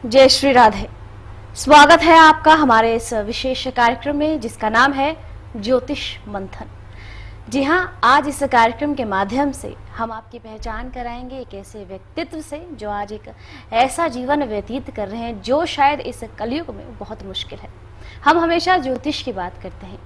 जय श्री राधे। स्वागत है आपका हमारे इस विशेष कार्यक्रम में जिसका नाम है ज्योतिष मंथन। जी हाँ, आज इस कार्यक्रम के माध्यम से हम आपकी पहचान कराएंगे एक ऐसे व्यक्तित्व से जो आज एक ऐसा जीवन व्यतीत कर रहे हैं जो शायद इस कलयुग में बहुत मुश्किल है। हम हमेशा ज्योतिष की बात करते हैं,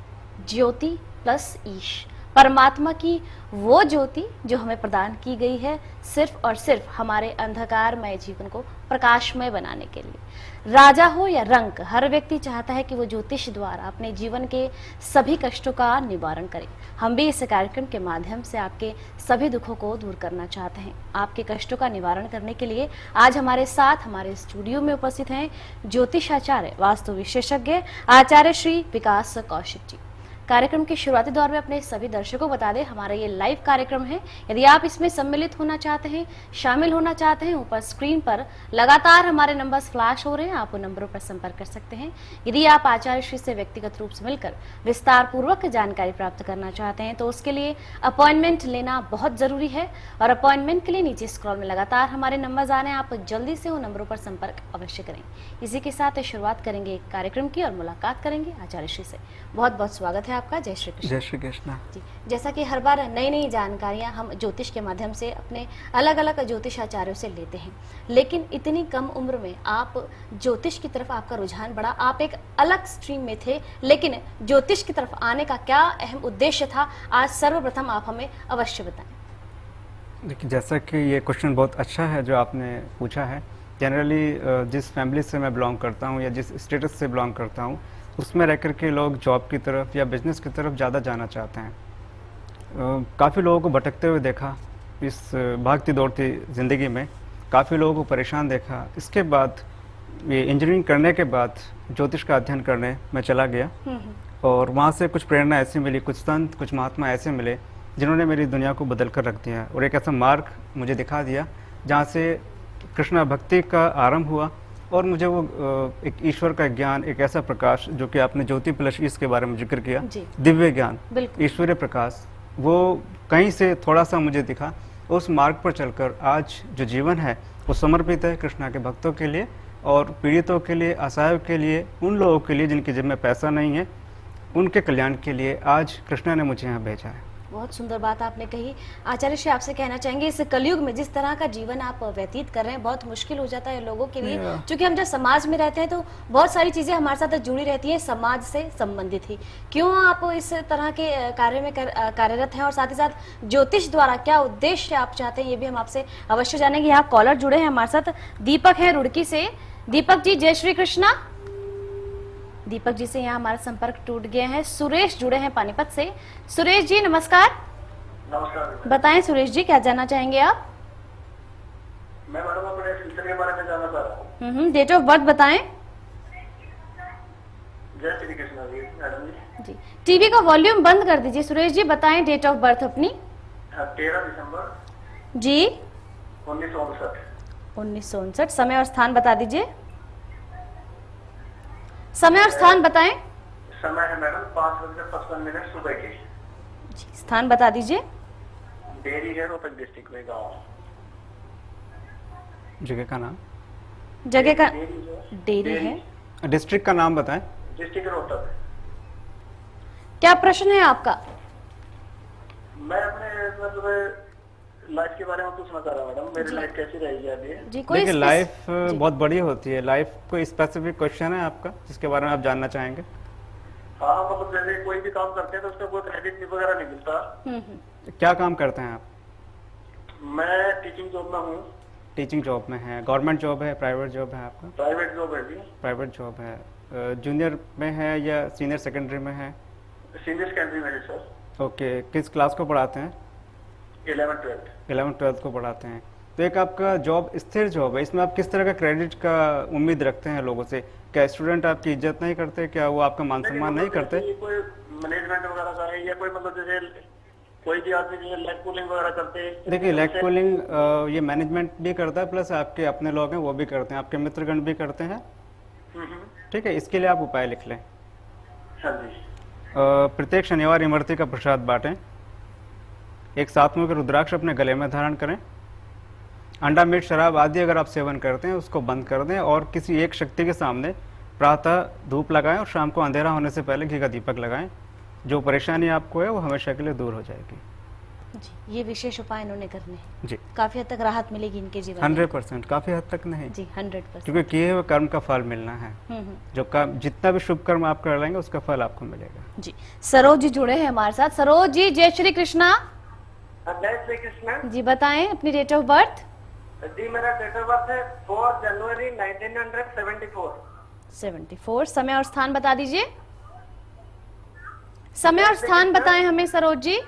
ज्योति प्लस ईश, परमात्मा की वो ज्योति जो हमें प्रदान की गई है सिर्फ और सिर्फ हमारे अंधकारमय जीवन को प्रकाशमय बनाने के लिए। राजा हो या रंक, हर व्यक्ति चाहता है कि वो ज्योतिष द्वारा अपने जीवन के सभी कष्टों का निवारण करे। हम भी इस कार्यक्रम के माध्यम से आपके सभी दुखों को दूर करना चाहते हैं। आपके कष्टों का निवारण करने के लिए आज हमारे साथ हमारे स्टूडियो में उपस्थित हैं ज्योतिषाचार्य, वास्तु विशेषज्ञ आचार्य श्री विकास कौशिक जी। कार्यक्रम के शुरुआती दौर में अपने सभी दर्शकों को बता दें, हमारा ये लाइव कार्यक्रम है। यदि आप इसमें सम्मिलित होना चाहते हैं, शामिल होना चाहते हैं, ऊपर स्क्रीन पर लगातार हमारे नंबर्स फ्लैश हो रहे हैं, आप उन नंबरों पर संपर्क कर सकते हैं। यदि आप आचार्य श्री से व्यक्तिगत रूप से मिलकर विस्तार पूर्वक जानकारी प्राप्त करना चाहते हैं तो उसके लिए अपॉइंटमेंट लेना बहुत जरूरी है। और अपॉइंटमेंट के लिए नीचे स्क्रॉल में लगातार हमारे नंबर्स आ रहे हैं, आप जल्दी से उन नंबरों पर संपर्क अवश्य करें। इसी के साथ शुरुआत करेंगे कार्यक्रम की और मुलाकात करेंगे आचार्य श्री से। बहुत बहुत स्वागत है आपका। जय श्री कृष्ण। जय श्री कृष्ण जी। जैसा कि हर बार नई नई जानकारियां हम ज्योतिष के माध्यम से अपने अलग अलग ज्योतिषाचार्यों से लेते हैं, लेकिन इतनी कम उम्र में आप ज्योतिष की तरफ आपका रुझान बढ़ा। आप एक अलग स्ट्रीम में थे, लेकिन ज्योतिष की तरफ आने का क्या अहम उद्देश्य था, आज सर्वप्रथम आप हमें अवश्य बताएं। देखिए, जैसा कि ये क्वेश्चन बहुत अच्छा है जो आपने पूछा है। जनरली जिस फैमिली से मैं बिलोंग करता हूँ या जिस स्टेटस से बिलोंग करता हूँ उसमें रह कर के लोग जॉब की तरफ या बिजनेस की तरफ ज़्यादा जाना चाहते हैं। काफ़ी लोगों को भटकते हुए देखा इस भागती दौड़ती ज़िंदगी में, काफ़ी लोगों को परेशान देखा। इसके बाद ये इंजीनियरिंग करने के बाद ज्योतिष का अध्ययन करने में चला गया और वहाँ से कुछ प्रेरणा ऐसी मिली, कुछ संत, कुछ महात्मा ऐसे मिले जिन्होंने मेरी दुनिया को बदल कर रख दिया और एक ऐसा मार्ग मुझे दिखा दिया जहाँ से कृष्णा भक्ति का आरंभ हुआ और मुझे वो एक ईश्वर का ज्ञान, एक ऐसा प्रकाश जो कि आपने ज्योति प्लस ईश के बारे में जिक्र किया, दिव्य ज्ञान, ईश्वरीय प्रकाश, वो कहीं से थोड़ा सा मुझे दिखा। उस मार्ग पर चलकर आज जो जीवन है वो समर्पित है कृष्णा के भक्तों के लिए और पीड़ितों के लिए, असहायों के लिए, उन लोगों के लिए जिनकी जेब में पैसा नहीं है, उनके कल्याण के लिए आज कृष्णा ने मुझे यहाँ भेजा है। बहुत सुंदर बात आपने कही। आचार्य श्री, आपसे कहना चाहेंगे इस कलयुग में जिस तरह का जीवन आप व्यतीत कर रहे हैं बहुत मुश्किल हो जाता है लोगों के लिए, क्योंकि हम जब समाज में रहते हैं तो बहुत सारी चीजें हमारे साथ जुड़ी रहती हैं, समाज से संबंधित ही। क्यों आप इस तरह के कार्य में कार्यरत हैं और साथ ही साथ ज्योतिष द्वारा क्या उद्देश्य आप चाहते हैं, ये भी हम आपसे अवश्य जानेंगे। यहाँ कॉलर जुड़े हैं हमारे साथ, दीपक है रुड़की से। दीपक जी, जय श्री कृष्णा। दीपक जी से यहाँ हमारा संपर्क टूट गया है। सुरेश जुड़े हैं पानीपत से। सुरेश जी नमस्कार। नमस्कार। बताएं सुरेश जी, क्या जानना चाहेंगे आप? मैं मैडम अपने फ्यूचर के बारे में जानना चाह रहा हूँ। डेट ऑफ बर्थ बताएं। जय श्री कृष्ण जी। मैडम जी, टीवी का वॉल्यूम बंद कर दीजिए। सुरेश जी बताएं डेट ऑफ बर्थ अपनी। 13 दिसंबर जी 1959। 1959। समय और स्थान बता दीजिए। समय और स्थान बताएं। समय है मैडम 5:55 सुबह के। जी, स्थान बता दीजिए। डेरी है, रोहतक डिस्ट्रिक्ट में गाँव। जगह का नाम? जगह का डेरी है। डिस्ट्रिक्ट का नाम बताएं। डिस्ट्रिक्ट रोहतक। क्या प्रश्न है आपका? मैं अपने मतलब लाइफ के बारे में पूछना चाह रहा हूँ मैडम, मेरी लाइफ कैसी रहेगी अभी? जी, कोई देखिए, लाइफ बहुत बड़ी होती है। लाइफ कोई स्पेसिफिक क्वेश्चन है आपका जिसके बारे में आप जानना चाहेंगे? हाँ, मतलब जैसे कोई भी काम करते हैं तो उसका कोई क्रेडिट वगैरह नहीं मिलता। क्या काम करते हैं आप? मैं टीचिंग जॉब में हूँ। टीचिंग जॉब में है? गवर्नमेंट जॉब है, प्राइवेट जॉब है आपका? प्राइवेट जॉब है जी। प्राइवेट जॉब है। जूनियर में है या सीनियर सेकेंडरी में है? सीनियर सेकेंडरी में है सर। ओके, किस क्लास को पढ़ाते हैं? 11th-12th को पढ़ाते हैं। तो एक आपका जॉब स्थिर जॉब है, इसमें आप किस तरह का क्रेडिट का उम्मीद रखते हैं लोगों से? क्या स्टूडेंट आपकी इज्जत नहीं करते? क्या वो आपका मान सम्मान नहीं करते? कोई मैनेजमेंट वगैरह का है या कोई मतलब जैसे कोई भी आदमी जैसे लेग पुलिंग वगैरह करते हैं? देखिए, लेग पुलिंग ये मैनेजमेंट भी करता है, प्लस आपके अपने लोग हैं वो भी करते हैं, आपके मित्रगण भी करते हैं। ठीक है, इसके लिए आप उपाय लिख लें। हाँ जी। प्रत्येक शनिवार इमरती का प्रसाद बांटें। एक 7 मुख रुद्राक्ष अपने गले में धारण करें अंडा, मीट, शराब आदि अगर आप सेवन करते हैं उसको बंद कर दें और किसी एक शक्ति के सामने प्रातः धूप लगाएं और शाम को अंधेरा होने से पहले घी का दीपक लगाएं। जो परेशानी आपको है वो हमेशा के लिए दूर हो जाएगी। जी, ये विशेष उपाय इन्होंने करने हैं, जी, काफी हद तक राहत मिलेगी इनके जीवन में। 100%, काफी हद तक नहीं जी, 100%। क्योंकि किए हुए कर्म का फल मिलना है। जो काम, जितना भी शुभ कर्म आप कर लेंगे उसका फल आपको मिलेगा। जी, सरोज जी जुड़े हैं हमारे साथ। सरोज जी, जय श्री कृष्णा। जय श्री कृष्ण जी, बताएं अपनी डेट ऑफ बर्थ। जी, मेरा डेट ऑफ बर्थ है 4 जनवरी 1974। 74। समय और स्थान बता दीजिए। समय और स्थान बताएं हमें सरोज जी।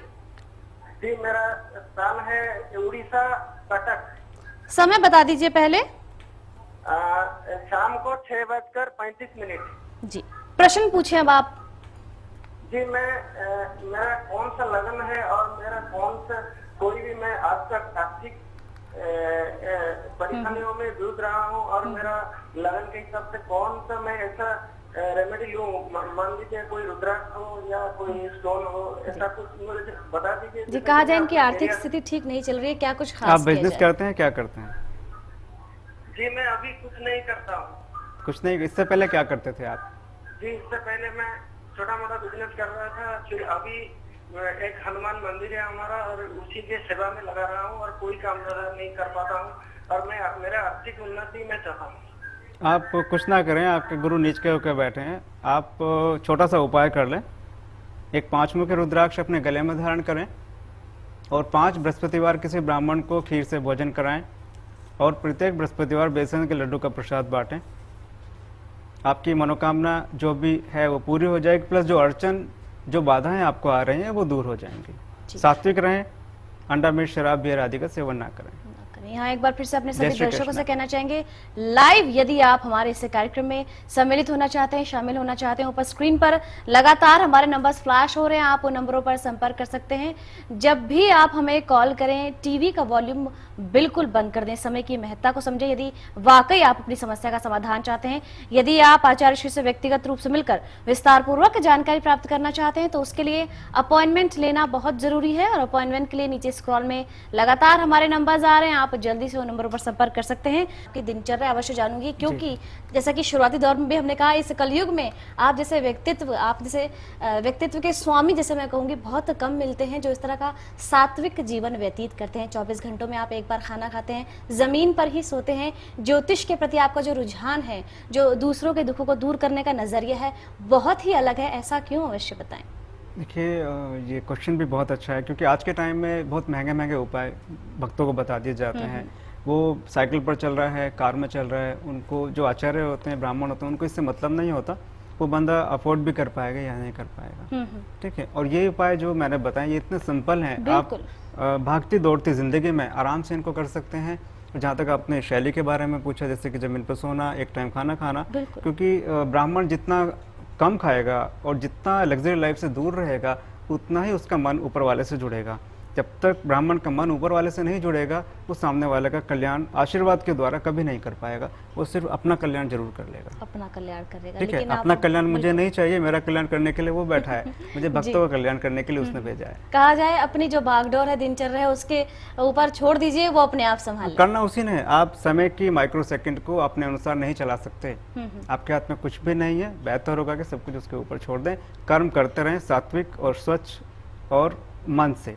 जी, मेरा स्थान है उड़ीसा, कटक। समय बता दीजिए पहले। शाम को 6:35। जी, प्रश्न पूछें अब आप। जी, मेरा कौन सा लगन है और मेरा कौन सा कोई भी, मैं आज तक आर्थिक परेशानियों में जूझ रहा हूँ और मेरा लगन के हिसाब से कौन सा मैं ऐसा रेमेडी लूँ। मान लीजिए कोई रुद्राक्ष हो या कोई स्टोन हो, ऐसा कुछ मुझे बता दीजिए। जी, कहा जाए इनकी आर्थिक स्थिति ठीक नहीं चल रही है, क्या कुछ खास आप किया बिजनेस जाए? करते हैं, क्या करते हैं? जी, मैं अभी कुछ नहीं करता हूँ। कुछ नहीं, इससे पहले क्या करते थे आप? जी, इससे पहले मैं छोटा मोटा बिजनेस कर रहा था। फिर अभी एक हनुमान मंदिर है हमारा और उसी के सेवा में लगा रहा हूँ और कोई काम नहीं कर पाता हूँ और मैं मेरा आर्थिक उन्नति में चाहता हूँ। आप कुछ ना करें, आपके गुरु नीच के होकर बैठे हैं। आप छोटा सा उपाय कर लें। एक 5 मुखी रुद्राक्ष अपने गले में धारण करें और 5 बृहस्पतिवार किसी ब्राह्मण को खीर से भोजन कराएं और प्रत्येक बृहस्पतिवार बेसन के लड्डू का प्रसाद बांटें। आपकी मनोकामना जो भी है वो पूरी हो जाएगी, प्लस जो अड़चन, जो बाधाएं आपको आ रही हैं वो दूर हो जाएंगी। सात्विक रहें, अंडा, मीट, शराब, बियर आदि का सेवन ना करें। यहाँ एक बार फिर से अपने जय सभी श्री दर्शकों कृष्ण। से कहना चाहेंगे, लाइव यदि आप हमारे इस कार्यक्रम में सम्मिलित होना चाहते हैं, शामिल होना चाहते हैं, ऊपर स्क्रीन पर लगातार हमारे नंबर्स फ्लैश हो रहे हैं, आप उन नंबरों पर संपर्क कर सकते हैं। जब भी आप हमें कॉल करें, टीवी का वॉल्यूम बिल्कुल बंद कर दें, समय की महत्ता को समझें। यदि वाकई आप अपनी समस्या का समाधान चाहते हैं, यदि आप आचार्य श्री से व्यक्तिगत रूप से मिलकर विस्तार पूर्वक जानकारी प्राप्त करना चाहते हैं, तो उसके लिए अपॉइंटमेंट लेना बहुत जरूरी है और अपॉइंटमेंट के लिए नीचे स्क्रॉल में लगातार हमारे नंबर्स आ रहे हैं, आप जल्दी से उन नंबरों पर संपर्क कर सकते हैं। कि दिनचर्या अवश्य जानूंगी, क्योंकि जैसा कि शुरुआती दौर में भी हमने कहा, इस कलयुग में आप जैसे व्यक्तित्व के स्वामी, जैसे मैं कहूंगी, बहुत कम मिलते हैं जो इस तरह का सात्विक जीवन व्यतीत करते हैं। 24 घंटों में आप एक बार खाना खाते हैं, जमीन पर ही सोते हैं। ज्योतिष के प्रति आपका जो रुझान है, जो दूसरों के दुखों को दूर करने का नजरिया है, बहुत ही अलग है। ऐसा क्यों, अवश्य बताएं। देखिए, ये क्वेश्चन भी बहुत अच्छा है, क्योंकि आज के टाइम में बहुत महंगे महंगे उपाय भक्तों को बता दिए जाते हैं। वो साइकिल पर चल रहा है, कार में चल रहा है, उनको जो आचार्य होते हैं, ब्राह्मण होते हैं, उनको इससे मतलब नहीं होता वो बंदा अफोर्ड भी कर पाएगा या नहीं कर पाएगा। ठीक है, और ये उपाय जो मैंने बताए ये इतने सिंपल हैं, आप भागती दौड़ती जिंदगी में आराम से इनको कर सकते हैं। जहाँ तक आपने शैली के बारे में पूछा, जैसे कि जमीन पर सोना, एक टाइम खाना खाना, क्योंकि ब्राह्मण जितना कम खाएगा और जितना लग्जरी लाइफ से दूर रहेगा, उतना ही उसका मन ऊपर वाले से जुड़ेगा। जब तक ब्राह्मण का मन ऊपर वाले से नहीं जुड़ेगा, वो सामने वाले का कल्याण आशीर्वाद के द्वारा कभी नहीं कर पाएगा। वो सिर्फ अपना कल्याण जरूर कर लेगा, अपना कल्याण करेगा। ठीक है, अपना कल्याण मुझे नहीं चाहिए, मेरा कल्याण करने के लिए वो बैठा है, मुझे भक्तों का कल्याण करने के लिए उसने भेजा है। कहा जाए, अपनी जो भागदौड़ है, दिनचर्या है, उसके ऊपर छोड़ दीजिए, वो अपने आप संभाल करना उसी ने। आप समय की माइक्रो सेकंड को अपने अनुसार नहीं चला सकते, आपके हाथ में कुछ भी नहीं है। बेहतर होगा कि सब कुछ उसके ऊपर छोड़ दें, कर्म करते रहें सात्विक और स्वच्छ और मन से।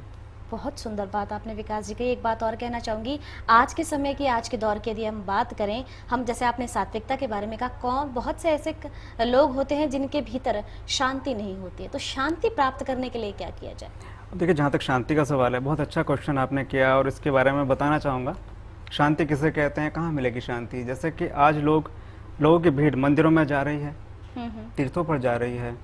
बहुत सुंदर बात आपने विकास जी कही। एक बात और कहना चाहूंगी, आज के समय की, आज के दौर की यदि हम बात करें, हम जैसे आपने सात्विकता के बारे में कहा, बहुत से ऐसे लोग होते हैं जिनके भीतर शांति नहीं होती है, तो शांति प्राप्त करने के लिए क्या किया जाए? देखिए, जहाँ तक शांति का सवाल है, बहुत अच्छा क्वेश्चन आपने किया और इसके बारे में बताना चाहूँगा। शांति किसे कहते हैं, कहाँ मिलेगी शांति? जैसे कि आज लोगों की भीड़ मंदिरों में जा रही है, तीर्थों पर जा रही है,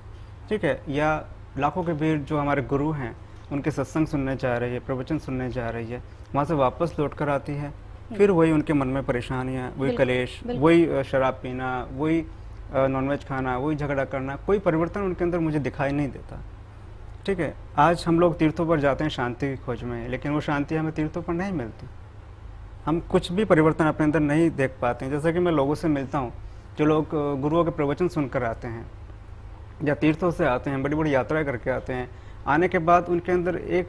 ठीक है, या लाखों की भीड़ जो हमारे गुरु हैं उनके सत्संग सुनने जा रही है, प्रवचन सुनने जा रही है, वहाँ से वापस लौट कर आती है, फिर वही उनके मन में परेशानियाँ, वही कलेश, वही शराब पीना, वही नॉनवेज खाना, वही झगड़ा करना, कोई परिवर्तन उनके अंदर मुझे दिखाई नहीं देता। ठीक है, आज हम लोग तीर्थों पर जाते हैं शांति की खोज में, लेकिन वो शांति हमें तीर्थों पर नहीं मिलती। हम कुछ भी परिवर्तन अपने अंदर नहीं देख पाते हैं। जैसे कि मैं लोगों से मिलता हूँ, जो लोग गुरुओं के प्रवचन सुनकर आते हैं या तीर्थों से आते हैं, बड़ी बड़ी यात्राएं करके आते हैं, आने के बाद उनके अंदर एक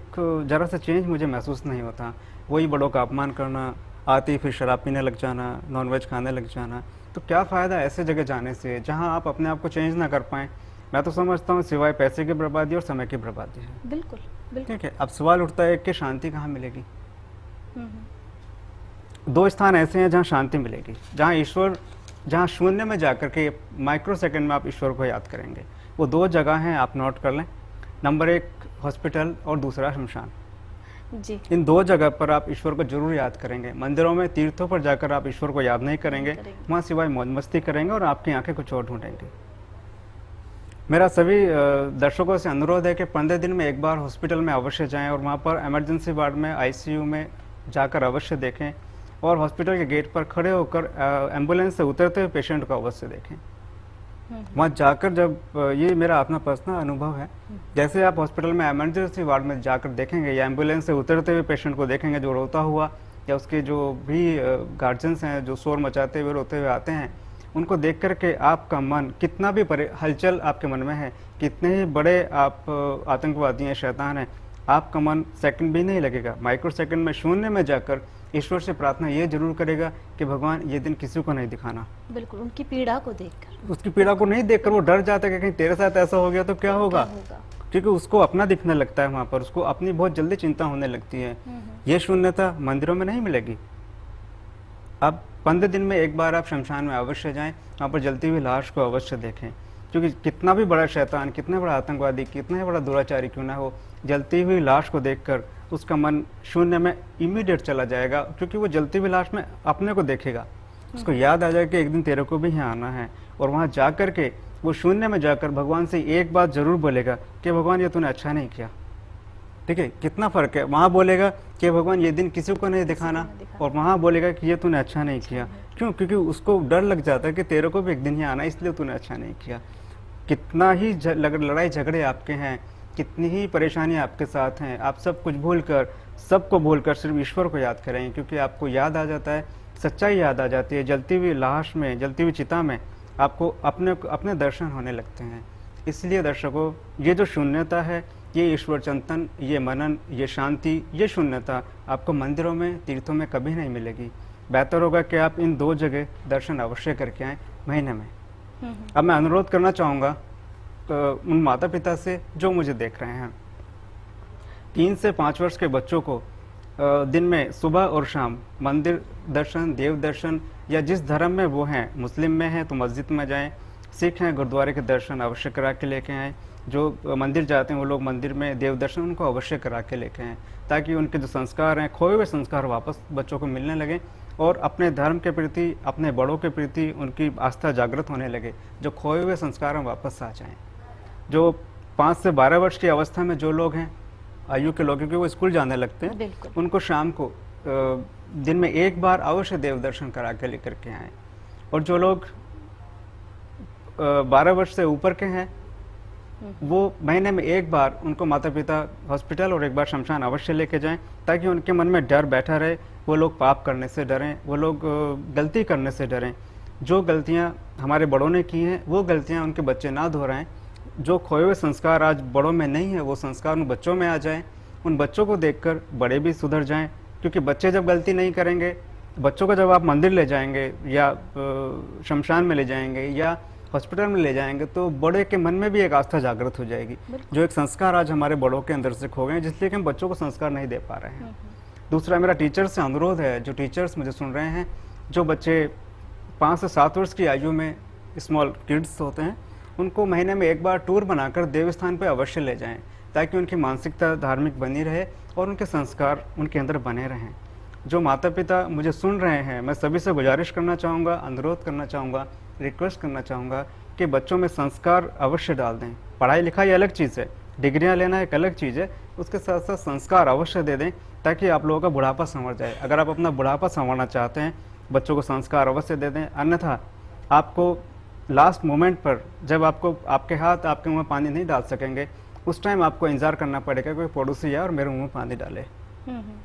जरा सा चेंज मुझे महसूस नहीं होता। वही बड़ों का अपमान करना, आते ही फिर शराब पीने लग जाना, नॉनवेज खाने लग जाना। तो क्या फ़ायदा ऐसे जगह जाने से जहाँ आप अपने आप को चेंज ना कर पाएँ। मैं तो समझता हूँ सिवाय पैसे की बर्बादी और समय की बर्बादी है। बिल्कुल बिल्कुल। ठीक है, अब सवाल उठता है कि शांति कहाँ मिलेगी। हम्म। दो स्थान ऐसे हैं जहाँ शांति मिलेगी, जहाँ ईश्वर, जहाँ शून्य में जाकर के माइक्रो सेकंड में आप ईश्वर को याद करेंगे। वो दो जगह हैं, आप नोट कर लें। नंबर 1 हॉस्पिटल और दूसरा शमशान। जी। इन दो जगह पर आप ईश्वर को जरूर याद करेंगे। मंदिरों में, तीर्थों पर जाकर आप ईश्वर को याद नहीं करेंगे, वहाँ सिवाय मौज मस्ती करेंगे और आपकी आंखें कुछ और ढूंढेंगी। मेरा सभी दर्शकों से अनुरोध है कि 15 दिन में एक बार हॉस्पिटल में अवश्य जाएं और वहाँ पर इमरजेंसी वार्ड में, आईसीयू में जाकर अवश्य देखें और हॉस्पिटल के गेट पर खड़े होकर एम्बुलेंस से उतरते हुए पेशेंट को अवश्य देखें। वहाँ जाकर जब ये मेरा अपना पर्सनल अनुभव है, जैसे आप हॉस्पिटल में इमरजेंसी वार्ड में जाकर देखेंगे या एम्बुलेंस से उतरते हुए पेशेंट को देखेंगे जो रोता हुआ, या उसके जो भी गार्जियंस हैं जो शोर मचाते हुए रोते हुए आते हैं, उनको देख कर के आपका मन कितना भी हलचल आपके मन में है, कितने ही बड़े आप आतंकवादी हैं, शैतान हैं, आपका मन सेकंड भी नहीं लगेगा। माइक्रो सेकंड में शून्य में जाकर ईश्वर से प्रार्थना ये जरूर करेगा कि भगवान ये दिन किसी को नहीं दिखाना। बिल्कुल, उनकी पीड़ा को देखकर, उसकी पीड़ा को नहीं देखकर वो डर जाता है कि कहीं तेरे साथ ऐसा हो गया तो क्या होगा। क्योंकि उसको अपना दिखने लगता है, वहाँ पर उसको अपनी बहुत जल्दी चिंता होने लगती है। ये शून्यता मंदिरों में नहीं मिलेगी। अब 15 दिन में एक बार आप शमशान में अवश्य जाएं, वहाँ पर जलती हुई लाश को अवश्य देखें। क्योंकि कितना भी बड़ा शैतान, कितना बड़ा आतंकवादी, कितना ही बड़ा दुराचारी क्यों ना हो, जलती हुई लाश को देखकर उसका मन शून्य में इमीडिएट चला जाएगा। क्योंकि वो जलती हुई लाश में अपने को देखेगा, उसको याद आ जाएगा कि एक दिन तेरे को भी यहाँ आना है। और वहाँ जा कर के वो शून्य में जाकर भगवान से एक बात जरूर बोलेगा कि भगवान ये तूने अच्छा नहीं किया। ठीक है, कितना फ़र्क है। वहाँ बोलेगा कि भगवान ये दिन किसी को नहीं दिखाना, और वहाँ बोलेगा कि ये तूने अच्छा नहीं किया। क्यों? क्योंकि उसको डर लग जाता है कि तेरे को भी एक दिन ही आना, इसलिए तूने अच्छा नहीं किया। कितना ही लड़ाई झगड़े आपके हैं, कितनी ही परेशानियाँ आपके साथ हैं, आप सब कुछ भूल कर, सबको भूल कर सिर्फ ईश्वर को याद करेंगे। क्योंकि आपको याद आ जाता है, सच्चाई याद आ जाती है। जलती हुई लाश में, जलती हुई चिता में आपको अपने दर्शन होने लगते हैं। इसलिए दर्शकों, ये जो शून्यता है, ये ईश्वर चिंतन, ये मनन, ये शांति, ये शून्यता आपको मंदिरों में, तीर्थों में कभी नहीं मिलेगी। बेहतर होगा कि आप इन दो जगह दर्शन अवश्य करके आएँ महीने में। अब मैं अनुरोध करना चाहूँगा उन माता पिता से जो मुझे देख रहे हैं, 3 से 5 वर्ष के बच्चों को दिन में सुबह और शाम मंदिर दर्शन, देव दर्शन, या जिस धर्म में वो हैं, मुस्लिम में हैं तो मस्जिद में जाएं, सिख हैं गुरुद्वारे के दर्शन अवश्य करा के लेके आएँ, जो मंदिर जाते हैं वो लोग मंदिर में देव दर्शन उनको अवश्य करा के लेके आएँ, ताकि उनके जो संस्कार हैं, खोए हुए संस्कार वापस बच्चों को मिलने लगें और अपने धर्म के प्रति, अपने बड़ों के प्रति उनकी आस्था जागृत होने लगे, जो खोए हुए संस्कार वापस आ जाएँ। जो 5 से 12 वर्ष की अवस्था में जो लोग हैं, आयु के लोग, क्योंकि वो स्कूल जाने लगते हैं, उनको शाम को दिन में एक बार अवश्य देव दर्शन करा के लेकर के आएँ। और जो लोग 12 वर्ष से ऊपर के हैं, वो महीने में एक बार उनको माता पिता हॉस्पिटल और एक बार शमशान अवश्य लेके जाएं, ताकि उनके मन में डर बैठा रहे, वो लोग पाप करने से डरें, वो लोग गलती करने से डरें। जो गलतियां हमारे बड़ों ने की हैं, वो गलतियां उनके बच्चे ना दोहराएं। जो खोए हुए संस्कार आज बड़ों में नहीं है, वो संस्कार उन बच्चों में आ जाएं। उन बच्चों को देखकर बड़े भी सुधर जाएं, क्योंकि बच्चे जब गलती नहीं करेंगे, बच्चों को जब आप मंदिर ले जाएंगे या शमशान में ले जाएंगे या हॉस्पिटल में ले जाएंगे, तो बड़े के मन में भी एक आस्था जागृत हो जाएगी। जो एक संस्कार आज हमारे बड़ों के अंदर से खो गए, जिसलिए कि हम बच्चों को संस्कार नहीं दे पा रहे हैं। दूसरा, मेरा टीचर्स से अनुरोध है, जो टीचर्स मुझे सुन रहे हैं, जो बच्चे 5 से 7 वर्ष की आयु में स्मॉल किड्स होते हैं, उनको महीने में एक बार टूर बनाकर देवस्थान पर अवश्य ले जाएं, ताकि उनकी मानसिकता धार्मिक बनी रहे और उनके संस्कार उनके अंदर बने रहें। जो माता पिता मुझे सुन रहे हैं, मैं सभी से गुजारिश करना चाहूँगा, अनुरोध करना चाहूँगा, रिक्वेस्ट करना चाहूँगा कि बच्चों में संस्कार अवश्य डाल दें। पढ़ाई लिखाई अलग चीज़ है, डिग्रियाँ लेना एक अलग चीज़ है, उसके साथ साथ संस्कार अवश्य दे दें, ताकि आप लोगों का बुढ़ापा संवर जाए। अगर आप अपना बुढ़ापा संवरना चाहते हैं, बच्चों को संस्कार अवश्य दे दें। अन्यथा आपको लास्ट मोमेंट पर, जब आपको आपके हाथ आपके मुँह में पानी नहीं डाल सकेंगे, उस टाइम आपको इंतजार करना पड़ेगा कोई पड़ोसी आए और मेरे मुँह में पानी डाले।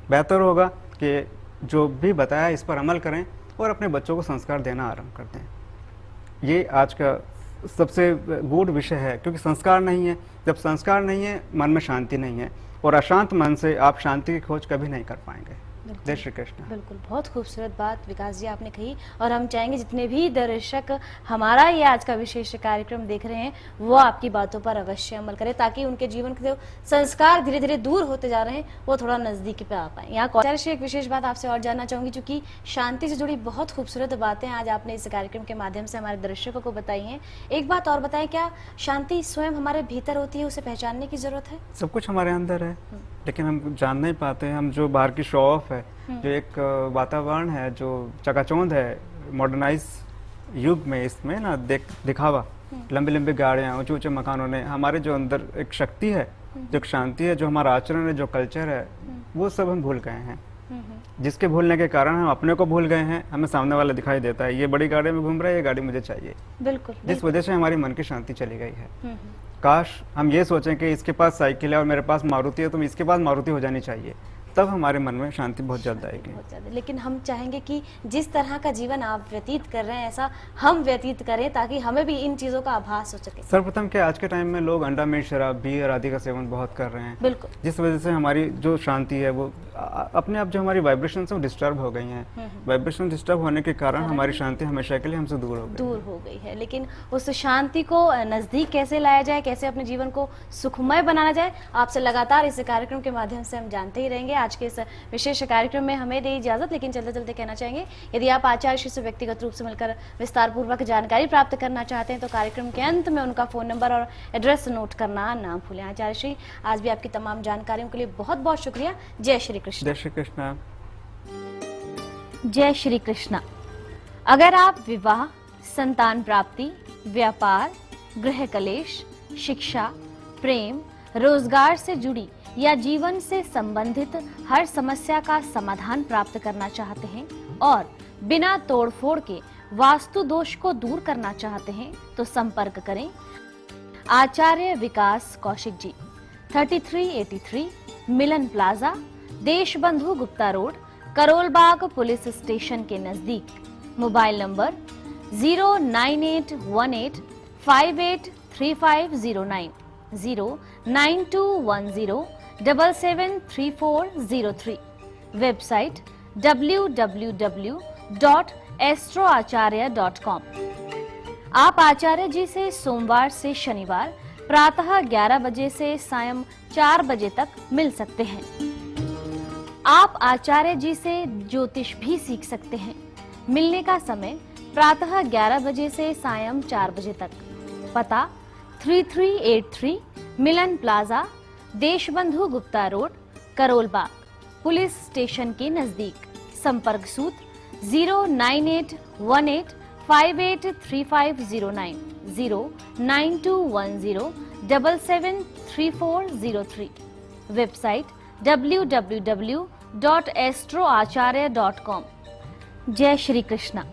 बेहतर होगा कि जो भी बताया इस पर अमल करें और अपने बच्चों को संस्कार देना आरंभ कर दें। ये आज का सबसे गूढ़ विषय है, क्योंकि संस्कार नहीं है। जब संस्कार नहीं है, मन में शांति नहीं है, और अशांत मन से आप शांति की खोज कभी नहीं कर पाएंगे। जय श्री कृष्ण। बिल्कुल, बहुत खूबसूरत बात विकास जी आपने कही, और हम चाहेंगे जितने भी दर्शक हमारा ये आज का विशेष कार्यक्रम देख रहे हैं वो आपकी बातों पर अवश्य अमल करें, ताकि उनके जीवन के जो संस्कार धीरे धीरे दूर होते जा रहे हैं वो थोड़ा नजदीक पे आ पाए। यहाँ आचार्य श्री एक विशेष बात आपसे और जानना चाहूंगी, चूंकि शांति से जुड़ी बहुत खूबसूरत बातें आज आपने इस कार्यक्रम के माध्यम से हमारे दर्शकों को बताई हैं। एक बात और बताएं, क्या शांति स्वयं हमारे भीतर होती है, उसे पहचानने की जरूरत है? सब कुछ हमारे अंदर है, लेकिन हम जान नहीं पाते हैं। हम जो बाहर की शो ऑफ है, जो एक वातावरण है जो चकाचौंध है मॉडर्नाइज युग में, इसमें ना दिखावा, लंबी लंबी गाड़ियाँ, ऊंचे ऊंचे मकानों ने हमारे जो अंदर एक शक्ति है, जो एक शांति है, जो हमारा आचरण है, जो कल्चर है, वो सब हम भूल गए हैं। जिसके भूलने के कारण हम अपने को भूल गए हैं। हमें सामने वाला दिखाई देता है, ये बड़ी गाड़ी में घूम रहा है, ये गाड़ी मुझे चाहिए। बिल्कुल, जिस वजह से हमारी मन की शांति चली गई है। काश हम ये सोचें कि इसके पास साइकिल है और मेरे पास मारुति है, तो इसके पास मारुति हो जानी चाहिए, तब हमारे मन में शांति बहुत ज़्यादा आएगी। बहुत ज़्यादा। लेकिन हम चाहेंगे कि जिस तरह का जीवन आप व्यतीत कर रहे हैं ऐसा हम व्यतीत करें, ताकि हमें भी इन चीज़ों का आभास हो सके। सर्वप्रथम कि आज के टाइम में लोग अंडा मीट शराब बियर आदि का सेवन बहुत कर रहे हैं। बिल्कुल, जिस वजह से हमारी जो शांति है वो अपने आप, जो हमारी वाइब्रेशन से डिस्टर्ब हो गई हैं। वाइब्रेशन डिस्टर्ब होने के कारण हमारी शांति हमेशा के लिए हमसे दूर हो गई है। लेकिन उस शांति को नज़दीक कैसे लाया जाए, कैसे अपने जीवन को सुखमय बनाना जाए, आपसे लगातार इस कार्यक्रम के माध्यम से हम जानते ही रहेंगे। आज के इस विशेष कार्यक्रम में हमें दे इजाजत, लेकिन चलते चलते कहना चाहेंगे, यदि आप आचार्य श्री से व्यक्तिगत रूप से मिलकर विस्तार पूर्वक जानकारी प्राप्त करना चाहते हैं तो कार्यक्रम के अंत में उनका फोन नंबर और एड्रेस नोट करना ना भूलें। आचार्य श्री, आज भी आपकी तमाम जानकारियों के लिए बहुत बहुत शुक्रिया। जय श्री कृष्ण। जय श्री कृष्ण। जय श्री कृष्ण। अगर आप विवाह, संतान प्राप्ति, व्यापार, गृह कलेश, शिक्षा, प्रेम, रोजगार से जुड़ी या जीवन से संबंधित हर समस्या का समाधान प्राप्त करना चाहते हैं और बिना तोड़फोड़ के वास्तु दोष को दूर करना चाहते हैं तो संपर्क करें Acharya Vikas Kaushik ji, 3383 Milan plaza, Deshbandhu Gupta road, Karol Bagh police station के नजदीक। Mobile number 09818583509, 09210773403। Website www.astroacharya.com। आप आचार्य जी से सोमवार से शनिवार प्रातः 11 बजे से सायं 4 बजे तक मिल सकते हैं। आप आचार्य जी से ज्योतिष भी सीख सकते हैं। मिलने का समय प्रातः 11 बजे से सायं 4 बजे तक। पता 3383 Milan plaza, Deshbandhu Gupta road, Karol Bagh police station के नजदीक। संपर्क सूत्र 09818583509, 09210773403। Website www.astroacharya.com। जय श्री कृष्ण।